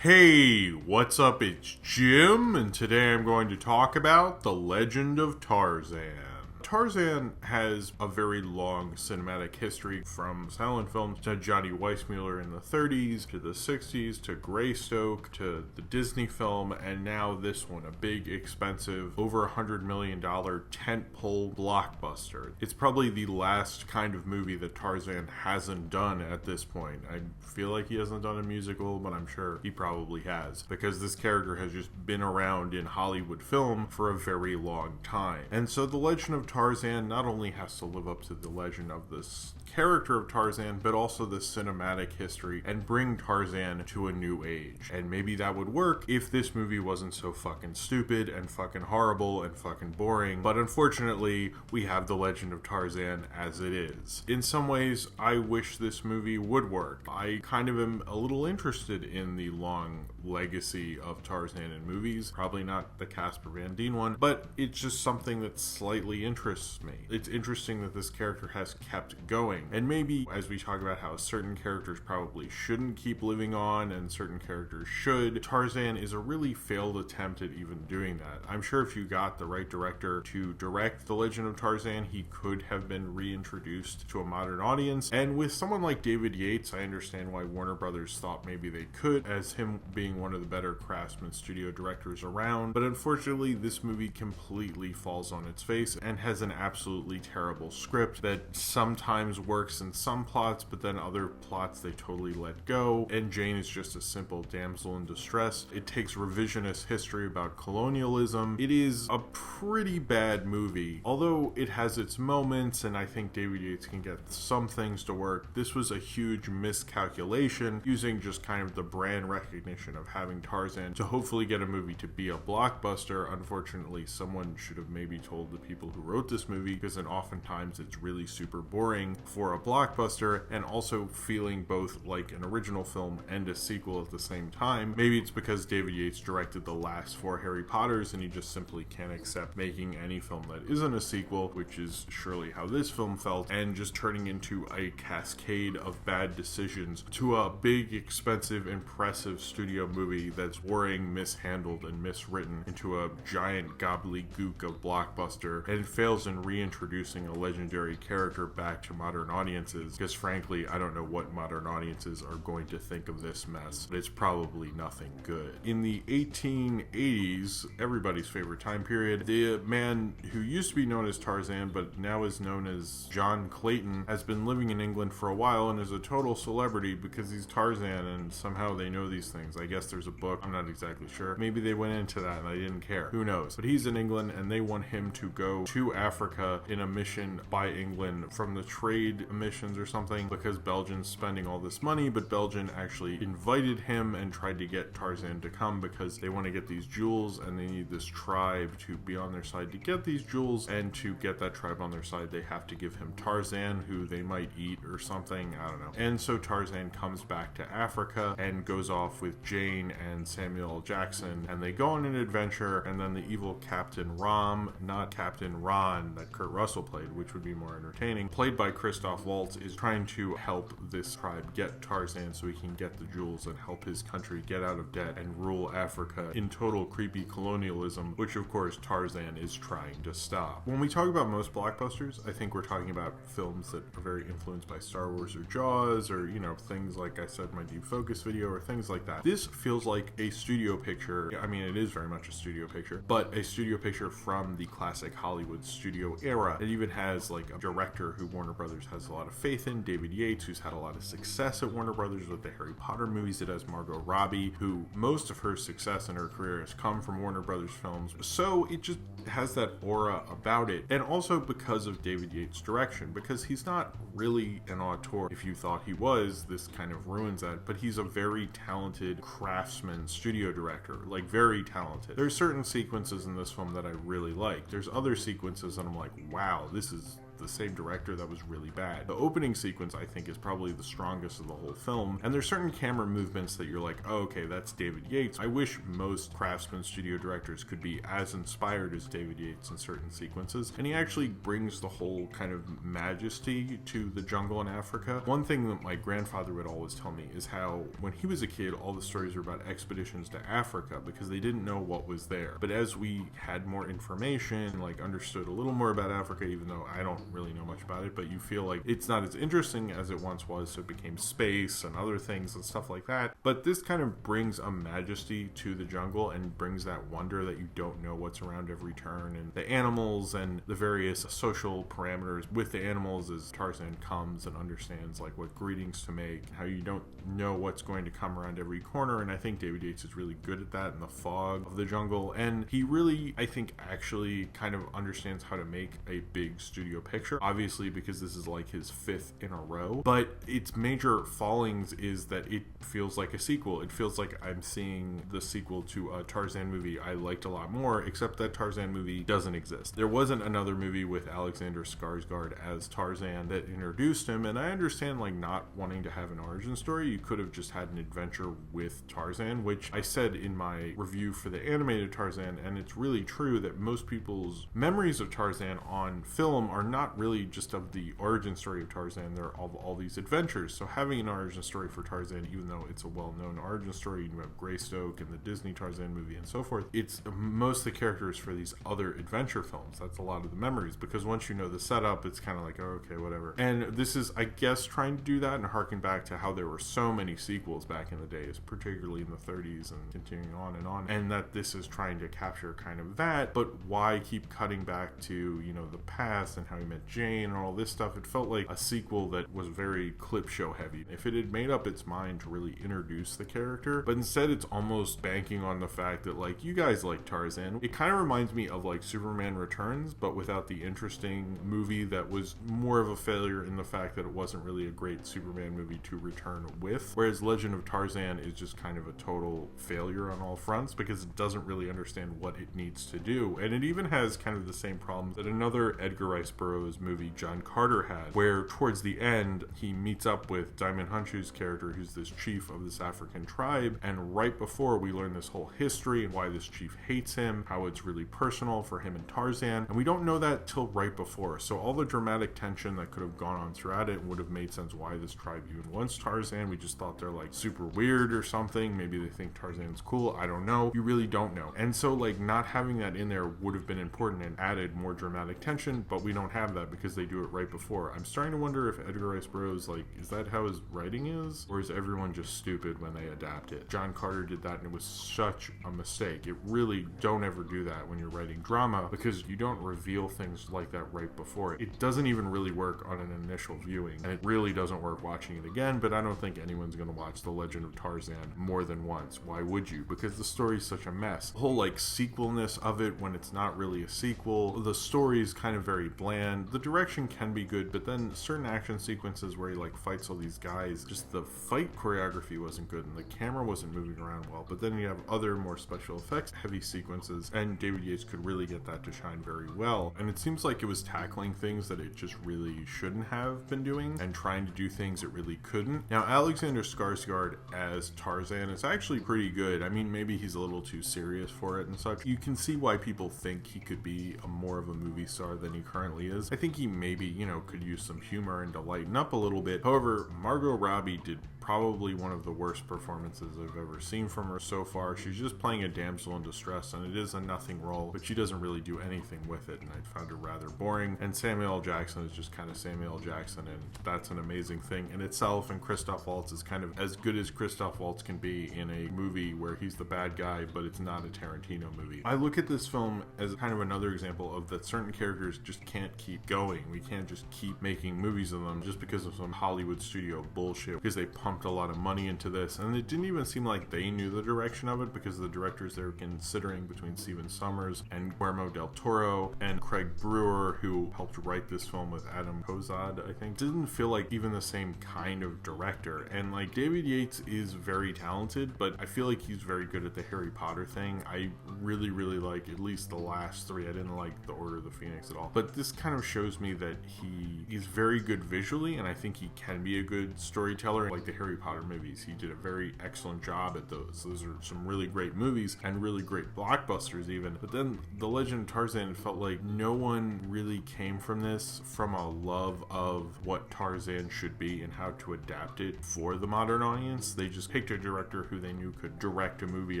Hey, what's up? It's Jim, and today I'm going to talk about The Legend of Tarzan. Tarzan has a very long cinematic history, from silent films to Johnny Weissmuller in the 30s, to the 60s, to Greystoke, to the Disney film, and now this one, a big, expensive, over $100 million tentpole blockbuster. It's probably the last kind of movie that Tarzan hasn't done at this point. I feel like he hasn't done a musical, but I'm sure he probably has, because this character has just been around in Hollywood film for a very long time. And so The Legend of Tarzan not only has to live up to the legend of this character of Tarzan, but also the cinematic history and bring Tarzan to a new age. And maybe that would work if this movie wasn't so fucking stupid and fucking horrible and fucking boring. But unfortunately, we have The Legend of Tarzan as it is. In some ways, I wish this movie would work. I kind of am a little interested in the long legacy of Tarzan in movies. Probably not the Casper Van Dien one, but it's just something that slightly interests me. It's interesting that this character has kept going. And maybe as we talk about how certain characters probably shouldn't keep living on and certain characters should, Tarzan is a really failed attempt at even doing that. I'm sure if you got the right director to direct The Legend of Tarzan, he could have been reintroduced to a modern audience. And with someone like David Yates, I understand why Warner Brothers thought maybe they could, as him being one of the better craftsman studio directors around. But unfortunately, this movie completely falls on its face and has an absolutely terrible script that sometimes works in some plots, but then other plots they totally let go. And Jane is just a simple damsel in distress. It takes revisionist history about colonialism. It is a pretty bad movie, although it has its moments, and I think David Yates can get some things to work. This was a huge miscalculation, using just kind of the brand recognition of having Tarzan to hopefully get a movie to be a blockbuster. Unfortunately, someone should have maybe told the people who wrote this movie, because then oftentimes it's really super boring for a blockbuster, and also feeling both like an original film and a sequel at the same time. Maybe it's because David Yates directed the last 4 Harry Potters and he just simply can't accept making any film that isn't a sequel, which is surely how this film felt, and just turning into a cascade of bad decisions to a big, expensive, impressive studio movie that's boring, mishandled, and miswritten into a giant gobbledygook of blockbuster, and fails in reintroducing a legendary character back to modern audiences, because frankly, I don't know what modern audiences are going to think of this mess, but it's probably nothing good. In the 1880s, everybody's favorite time period, the man who used to be known as Tarzan, but now is known as John Clayton, has been living in England for a while and is a total celebrity because he's Tarzan, and somehow they know these things. I guess there's a book, I'm not exactly sure. Maybe they went into that and I didn't care. Who knows? But he's in England and they want him to go to Africa in a mission by England from the trade missions or something, because Belgium's spending all this money, but Belgium actually invited him and tried to get Tarzan to come because they want to get these jewels and they need this tribe to be on their side to get these jewels, and to get that tribe on their side they have to give him Tarzan, who they might eat or something, I don't know. And so Tarzan comes back to Africa and goes off with Jane and Samuel L. Jackson, and they go on an adventure, and then the evil Captain Rom, not Captain Ron that Kurt Russell played, which would be more entertaining, played by Christoph Waltz, is trying to help this tribe get Tarzan so he can get the jewels and help his country get out of debt and rule Africa in total creepy colonialism, which of course Tarzan is trying to stop. When we talk about most blockbusters, I think we're talking about films that are very influenced by Star Wars or Jaws, or, you know, things like I said, my Deep Focus video, or things like that. This feels like a studio picture. I mean, it is very much a studio picture, but a studio picture from the classic Hollywood studio era. It even has like a director who Warner Brothers has a lot of faith in, David Yates, who's had a lot of success at Warner Brothers with the Harry Potter movies. It has Margot Robbie, who most of her success in her career has come from Warner Brothers films. So it just has that aura about it. And also because of David Yates' direction, because he's not really an auteur. If you thought he was, this kind of ruins that, but he's a very talented craftsman studio director, like very talented. There's certain sequences in this film that I really like. There's other sequences and I'm like, wow, this is the same director that was really bad. The opening sequence, I think, is probably the strongest of the whole film, and there's certain camera movements that you're like, oh, okay, that's David Yates. I wish most Craftsman studio directors could be as inspired as David Yates in certain sequences, and he actually brings the whole kind of majesty to the jungle in Africa. One thing that my grandfather would always tell me is how when he was a kid, all the stories were about expeditions to Africa because they didn't know what was there. But as we had more information, like understood a little more about Africa, even though I don't really know much about it, but you feel like it's not as interesting as it once was, so it became space and other things and stuff like that. But this kind of brings a majesty to the jungle and brings that wonder that you don't know what's around every turn, and the animals and the various social parameters with the animals as Tarzan comes and understands like what greetings to make, how you don't know what's going to come around every corner. And I think David Yates is really good at that in the fog of the jungle, and he really, I think, actually kind of understands how to make a big studio picture, obviously because this is like his 5th in a row. But its major fallings is that it feels like a sequel. It feels like I'm seeing the sequel to a Tarzan movie I liked a lot more, except that Tarzan movie doesn't exist. There wasn't another movie with Alexander Skarsgård as Tarzan that introduced him, and I understand like not wanting to have an origin story. You could have just had an adventure with Tarzan, which I said in my review for the animated Tarzan, and it's really true that most people's memories of Tarzan on film are not really just of the origin story of Tarzan, they're of all these adventures. So having an origin story for Tarzan, even though it's a well-known origin story, you have Greystoke and the Disney Tarzan movie and so forth, it's most of the characters for these other adventure films. That's a lot of the memories, because once you know the setup, it's kind of like, oh, okay, whatever. And this is, I guess, trying to do that and harken back to how there were so many sequels back in the days, particularly in the 30s and continuing on, and that this is trying to capture kind of that, but why keep cutting back to, you know, the past and how he met Jane and all this stuff? It felt like a sequel that was very clip show heavy. If it had made up its mind to really introduce the character, but instead it's almost banking on the fact that like, you guys like Tarzan. It kind of reminds me of like Superman Returns, but without the interesting movie that was more of a failure in the fact that it wasn't really a great Superman movie to return with, whereas Legend of Tarzan is just kind of a total failure on all fronts because it doesn't really understand what it needs to do. And it even has kind of the same problems that another Edgar Rice Burroughs movie, John Carter, had, where towards the end he meets up with Diamond Hunchu's character, who's this chief of this African tribe, and right before we learn this whole history and why this chief hates him, how it's really personal for him and Tarzan, and we don't know that till right before. So all the dramatic tension that could have gone on throughout it would have made sense why this tribe even wants Tarzan. We just thought they're like super weird or something. Maybe they think Tarzan's cool. I don't know. You really don't know. And so like not having that in there would have been important and added more dramatic tension, but we don't have that because they do it right before. I'm starting to wonder if Edgar Rice Burroughs, like, is that how his writing is? Or is everyone just stupid when they adapt it? John Carter did that and it was such a mistake. It really, don't ever do that when you're writing drama, because you don't reveal things like that right before. It doesn't even really work on an initial viewing, and it really doesn't work watching it again. But I don't think anyone's going to watch The Legend of Tarzan more than once. Why would you? Because the story's such a mess. The whole like sequelness of it when it's not really a sequel. The story's kind of very bland. The direction can be good, but then certain action sequences where he like fights all these guys, just the fight choreography wasn't good and the camera wasn't moving around well. But then you have other more special effects heavy sequences, and David Yates could really get that to shine very well. And it seems like it was tackling things that it just really shouldn't have been doing and trying to do things it really couldn't. Now Alexander Skarsgård as Tarzan is actually pretty good. I mean, maybe he's a little too serious for it and such. You can see why people think he could be more of a movie star than he currently is. I think he maybe, you know, could use some humor and to lighten up a little bit. However, Margot Robbie did probably one of the worst performances I've ever seen from her so far. She's just playing a damsel in distress, and it is a nothing role, but she doesn't really do anything with it, and I found it rather boring. And Samuel L. Jackson is just kind of Samuel L. Jackson, and that's an amazing thing in itself. And Christoph Waltz is kind of as good as Christoph Waltz can be in a movie where he's the bad guy, but it's not a Tarantino movie. I look at this film as kind of another example of that certain characters just can't keep going. We can't just keep making movies of them just because of some Hollywood studio bullshit, because they pumped a lot of money into this, and it didn't even seem like they knew the direction of it, because the directors they were considering between Steven Sommers and Guillermo del Toro and Craig Brewer, who helped write this film with Adam Kozad, I think, didn't feel like even the same kind of director. And like David Yates is very talented, but I feel like he's very good at the Harry Potter thing. I really like at least the last three. I didn't like The Order of the Phoenix at all, but this kind of shows me that he is very good visually, and I think he can be a good storyteller. Like the Harry Potter movies, he did a very excellent job at those. Those are some really great movies and really great blockbusters even. But then The Legend of Tarzan felt like no one really came from this from a love of what Tarzan should be and how to adapt it for the modern audience. They just picked a director who they knew could direct a movie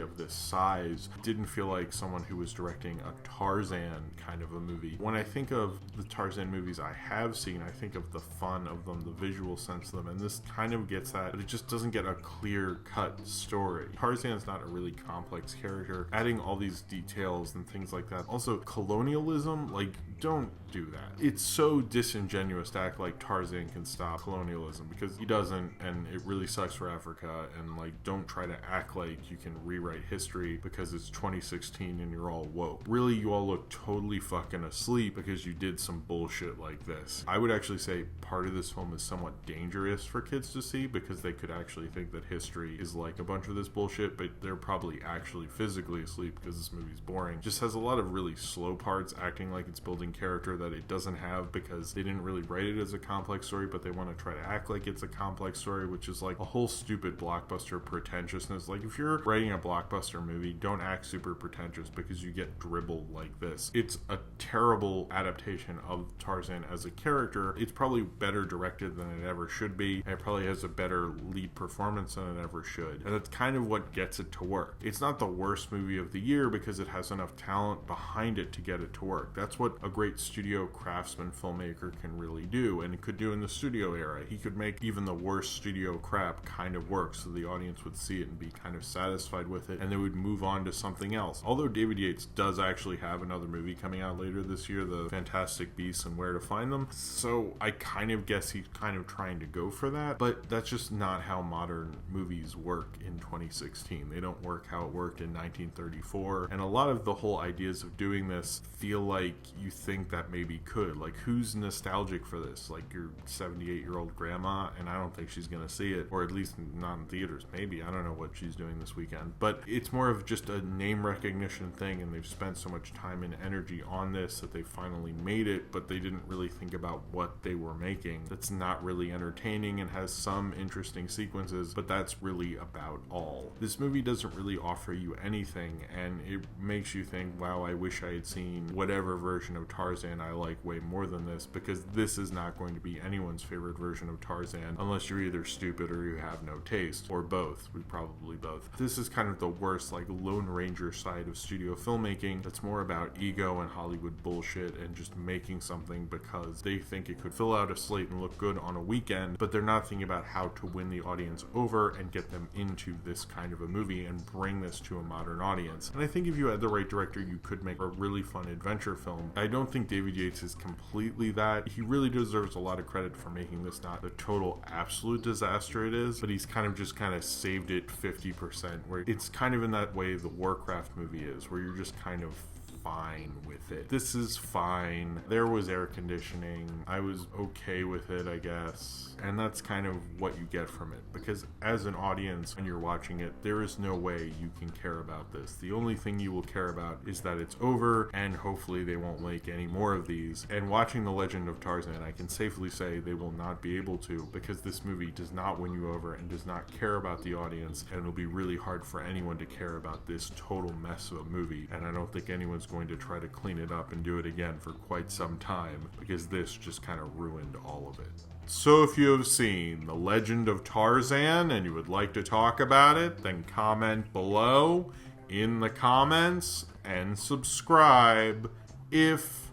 of this size. Didn't feel like someone who was directing a Tarzan kind of a movie. When I think of the Tarzan movies I have seen, I think of the fun of them, the visual sense of them, and this kind of gets that, but it just doesn't get a clear-cut story. Tarzan is not a really complex character. Adding all these details and things like that. Also, colonialism, like, don't do that. It's so disingenuous to act like Tarzan can stop colonialism, because he doesn't, and it really sucks for Africa. And like, don't try to act like you can rewrite history because it's 2016 and you're all woke. Really, you all look totally fucking asleep because you did some bullshit like this. I would actually say part of this film is somewhat dangerous for kids to see, because they could actually think that history is like a bunch of this bullshit, but they're probably actually physically asleep because this movie's boring. Just has a lot of really slow parts, acting like it's building character that it doesn't have, because they didn't really write it as a complex story, but they want to try to act like it's a complex story, which is like a whole stupid blockbuster pretentiousness. Like, if you're writing a blockbuster movie, don't act super pretentious, because you get dribbled like this. It's a terrible adaptation of Tarzan as a character. It's probably better directed than it ever should be, and it probably has a better lead performance than it ever should, and that's kind of what gets it to work. It's not the worst movie of the year because it has enough talent behind it to get it to work. That's what a great studio craftsman filmmaker can really do, and it could do in the studio era. He could make even the worst studio crap kind of work, so the audience would see it and be kind of satisfied with it, and they would move on to something else. Although David Yates does actually have another movie coming out later this year, The Fantastic Beasts and Where to Find Them, so I kind of guess he's kind of trying to go for that, but that's just not how modern movies work in 2016. They don't work how it worked in 1934, and a lot of the whole ideas of doing this feel like you think that maybe could. Like, who's nostalgic for this? Like your 78-year-old grandma, and I don't think she's gonna see it, or at least not in theaters. Maybe, I don't know what she's doing this weekend, but it's more of just a name recognition thing, and they've spent so much time and energy on this that they finally made it, but they didn't really think about what they were making. That's not really entertaining and has some interesting sequences, but that's really about all. This movie doesn't really offer you anything, and it makes you think, wow, I wish I had seen whatever version of Tarzan I like way more than this, because this is not going to be anyone's favorite version of Tarzan unless you're either stupid or you have no taste, or both. We probably both. This is kind of the worst, like, Lone Ranger side of studio filmmaking that's more about ego and Hollywood bullshit and just making something because they think it could fill out a slate and look good on a weekend, but they're not thinking about how to win the audience over and get them into this kind of a movie and bring this to a modern audience. And I think if you had the right director, you could make a really fun adventure film. I don't think David Yates is completely that. He really deserves a lot of credit for making this not the total absolute disaster it is, but he's kind of saved it 50%, where it's kind of in that way the Warcraft movie is, where you're just kind of fine with it. This is fine. There was air conditioning. I was okay with it, I guess. And that's kind of what you get from it, because as an audience, when you're watching it, there is no way you can care about this. The only thing you will care about is that it's over, and hopefully they won't make any more of these. And watching The Legend of Tarzan, I can safely say they will not be able to, because this movie does not win you over and does not care about the audience, and it'll be really hard for anyone to care about this total mess of a movie. And I don't think anyone's going to try to clean it up and do it again for quite some time, because this just kind of ruined all of it. So if you have seen The Legend of Tarzan and you would like to talk about it, then comment below in the comments and subscribe if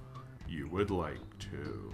you would like to.